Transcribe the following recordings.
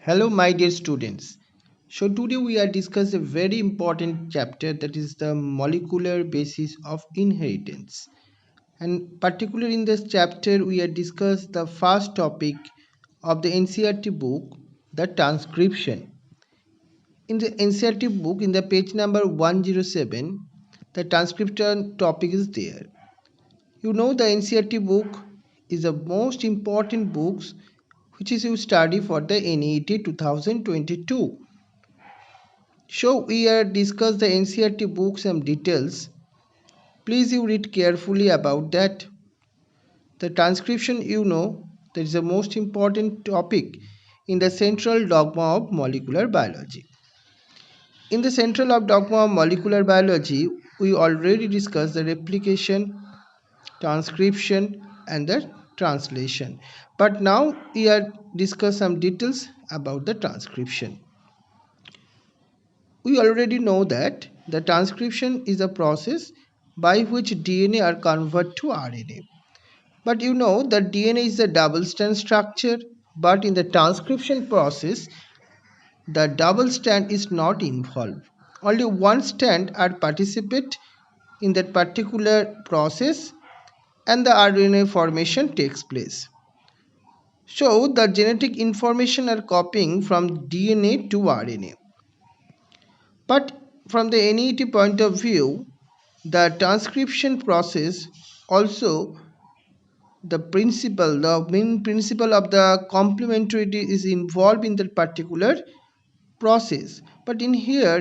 Hello, my dear students. So, today we are discussing a very important chapter, that is the molecular basis of inheritance. And particularly in this chapter, we are discuss the first topic of the NCERT book, the transcription. In the NCERT book, in the page number 107, the transcription topic is there. You know, the NCERT book is the most important books which is you study for the NEET 2022. So we are discuss the NCERT book some details. Please you read carefully about that. The transcription, that is the most important topic in the central dogma of molecular biology. In the central of dogma of molecular biology, we already discussed the replication, transcription and the translation. But now we are discuss some details about the transcription. We already know that the transcription is a process by which DNA are converted to RNA. But you know that DNA is a double strand structure, but in the transcription process, the double strand is not involved. Only one strand are participate in that particular process and the RNA formation takes place. So the genetic information are copying from DNA to RNA. But from the NET point of view, the transcription process also the main principle of the complementarity is involved in that particular process. But in here,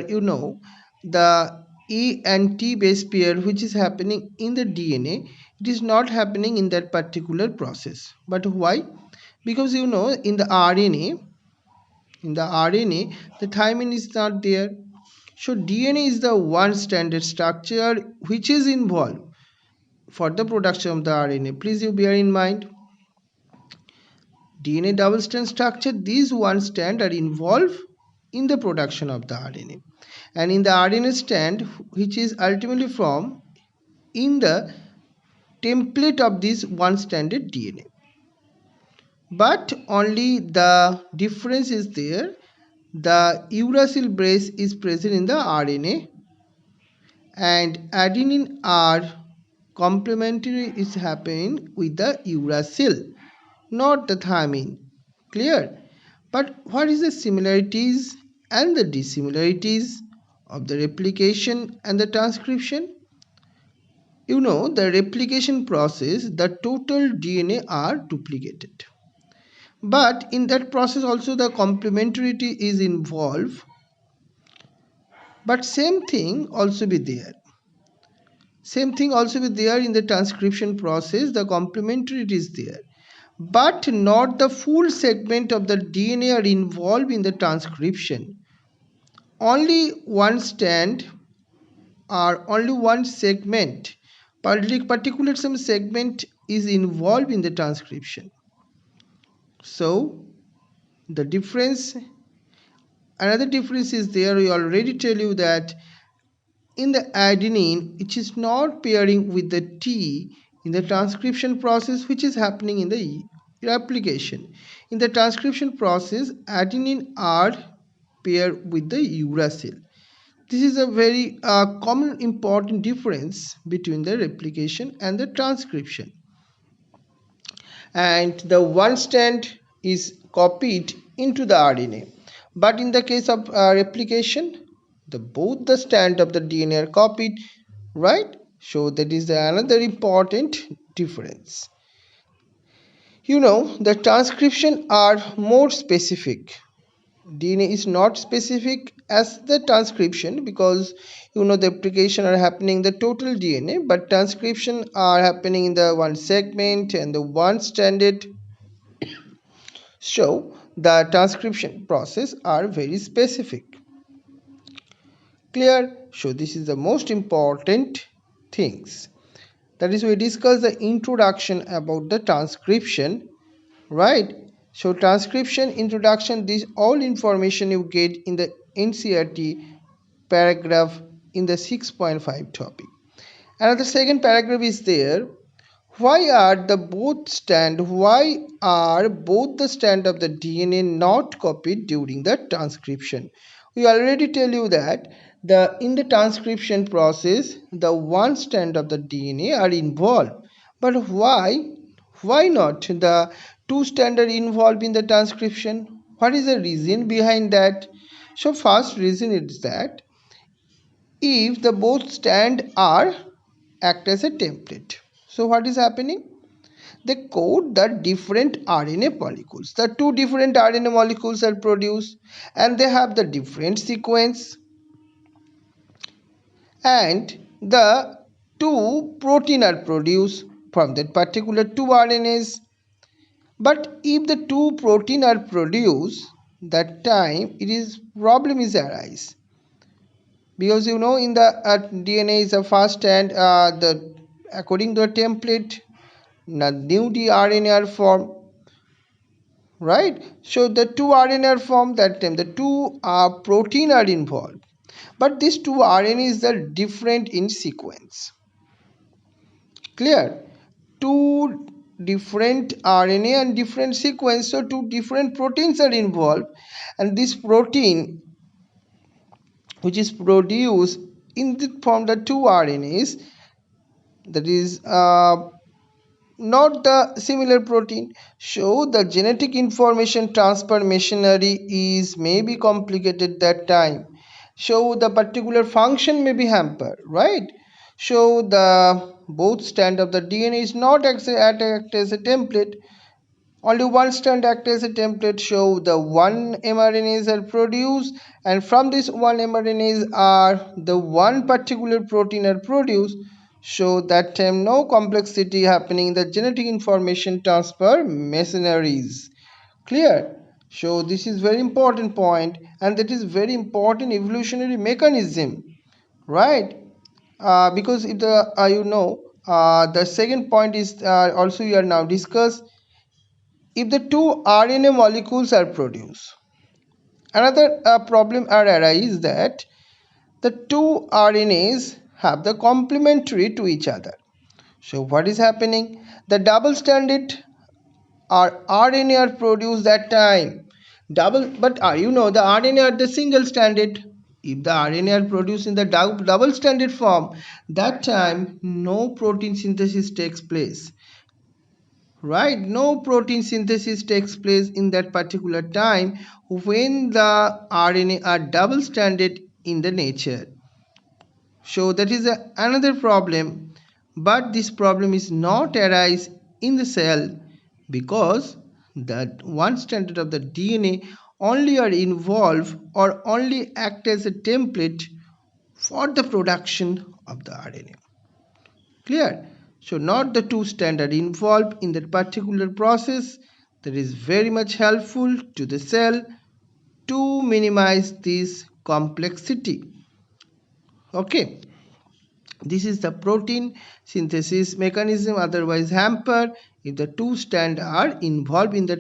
the E and T base pair which is happening in the DNA, it is not happening in that particular process. But why? Because in the RNA, the thymine is not there. So DNA is the one standard structure which is involved for the production of the RNA. Please you bear in mind, DNA double strand structure, these one strand are involved in the production of the RNA. And in the RNA strand, which is ultimately formed in the template of this one stranded DNA. But only the difference is there, the uracil base is present in the RNA and adenine R complementary is happening with the uracil, not the thymine. Clear? But what is the similarities and the dissimilarities of the replication and the transcription? The replication process, the total DNA are duplicated. But in that process also the complementarity is involved. But same thing also be there. Same thing also be there in the transcription process, the complementarity is there. But not the full segment of the DNA are involved in the transcription. Only one strand or only one segment, particular some segment is involved in the transcription. So the difference, another difference is there. We already tell you that in the adenine, it is not pairing with the T in the transcription process which is happening in the replication. In the transcription process, adenine are paired with the uracil. This is a very common important difference between the replication and the transcription. And the one strand is copied into the RNA. But in the case of replication, both the strand of the DNA are copied, right? So that is another important difference. The transcription are more specific. DNA is not specific as the transcription because the replication are happening in the total DNA, but transcription are happening in the one segment and the one stranded. So the transcription process are very specific. Clear? So this is the most important things. That is, we discuss the introduction about the transcription, right? So transcription introduction, this all information you get in the NCERT paragraph in the 6.5 topic. Another second paragraph is there, why are both the strand of the DNA not copied during the transcription? We already tell you that in the transcription process the one strand of the DNA are involved, but why not the two strand are involved in the transcription? What is the reason behind that? So first reason is that if the both strand are act as a template. So what is happening? They code the different RNA molecules. The two different RNA molecules are produced and they have the different sequence, and the two protein are produced from that particular two RNAs. But if the two protein are produced, that time it is problem is arise, because you know in the DNA is a first and the according to the template the new RNA are formed, right? So the two RNA are formed that time, the two protein are involved, but these two RNAs are different in sequence. Clear? Two different RNA and different sequence, so two different proteins are involved, and this protein which is produced in from the two RNAs, that is not the similar protein. So the genetic information transfer machinery is may be complicated that time, so the particular function may be hampered, right? So the both strand of the DNA is not act as a template. Only one strand act as a template, show the one mRNAs are produced, and from this one mRNAs are the one particular protein are produced. So that time no complexity happening in the genetic information transfer machineries. Clear? So this is very important point, and that is very important evolutionary mechanism, right? Because if the the second point is also we are now discuss, if the two RNA molecules are produced, another problem arises that the two RNAs have the complementary to each other. So what is happening? The double stranded RNA are produced that time. But the RNA are the single stranded. If the RNA are produced in the double stranded form, that time no protein synthesis takes place, right? No protein synthesis takes place in that particular time when the RNA are double stranded in the nature. So that is another problem, but this problem is not arise in the cell, because the one strand of the DNA only are involved or only act as a template for the production of the RNA. Clear? So not the two standard involved in that particular process. That is very much helpful to the cell to minimize this complexity. Okay, this is the protein synthesis mechanism otherwise hampered if the two strand are involved in the